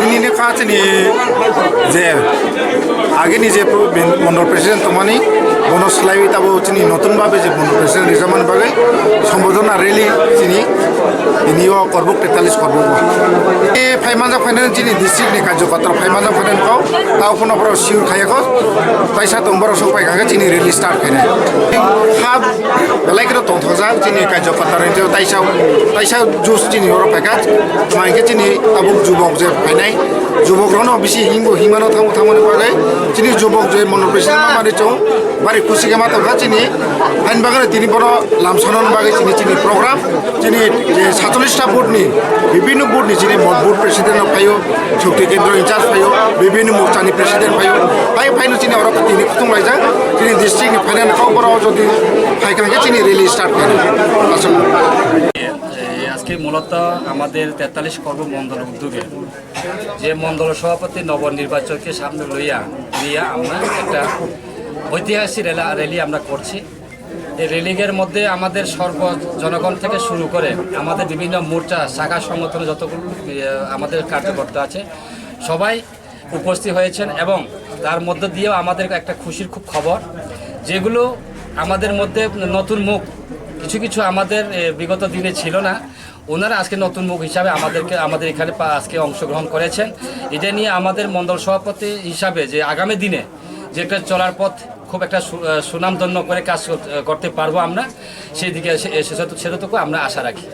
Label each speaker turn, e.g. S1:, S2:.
S1: बिनिनो खाथिनि जे আগেনি যে মন্ডল প্রেসিডেন্ট তোমানি বনসলাই তাবো চিনি নতুনভাবে যে মন্ডল প্রেসিডেন্ট রিজামান বাগে সম্বোধনা রেলি চিনি ইনিও করবুক 43 করবুক এ ফাইমানজা ফাইনাল চিনি ডিস্ট্রিক্টনি কার্যকর্তা ফাইমানজা ফাইনাল কাও তাও কোনো বড় শিউর খাইয়াকো পয়সা দংবর সপাই গাগে চিনি রেলি স্টার্ট খাইনা হাব বেলাইকে তংথজা চিনি কার্যকর্তা রেঞ্জ তাইসা জুস চিনি ওর ফাইকা মাইকে চিনি আবুক যুবক যে ফাইনাই যুবকরনো বেশি হিমানো থামনি বাগে চিনি যুবক যে মন্ডল প্রেসিডেন্ট মামারি চৌ বাড়ি খুশিকে মাথা চিনি আইন বাগানে তিনি বড় লামসানন বাগে চিনি প্রোগ্রাম চিনি যে 47টা বোর্ডনি বিভিন্ন বোর্ডনি চিনি বোর্ড প্রেসিডেন্ট ফাইও শক্তি কেন্দ্র ইনচার্জ ফাইও বিভিন্ন মোর্চানি প্রেসিডেন্ট ফাইও ফাইনো চিনি ওরা তিনি খুঁলাইজা চিনি ডিস্ট্রিক্টনি ফাইনাল খাও বড় যদি ফাইকাঙ্গে চিনি রেলি স্টার্ট করে আসলে
S2: আজকে মূলত আমাদের 43 কর্ম মন্ডল উদ্যোগে যে মন্ডল সভাপতি নবনির্বাচনকে সামনে লইয়া আমরা একটা ঐতিহাসিক র্যালি আমরা করছি। এই র্যালির মধ্যে আমাদের জনগণ থেকে শুরু করে আমাদের বিভিন্ন মোর্চা শাখা সংগঠনে যতগুলো আমাদের কার্যকর্তা আছে সবাই উপস্থিত হয়েছেন এবং তার মধ্য দিয়েও আমাদের একটা খুশির খুব খবর যেগুলো আমাদের মধ্যে নতুন মুখ কিছু আমাদের বিগত দিনে ছিল না, ওনারা আজকে নতুন মুখ হিসাবে আমাদের এখানে আজকে অংশগ্রহণ করেছেন। এটা নিয়ে আমাদের মণ্ডল সভাপতি হিসাবে যে আগামী দিনে যে একটা চলার পথ খুব একটা সুনামধন্য করে কাজ করতে পারবো আমরা, সেই দিকে সেটুকু আমরা আশা রাখি।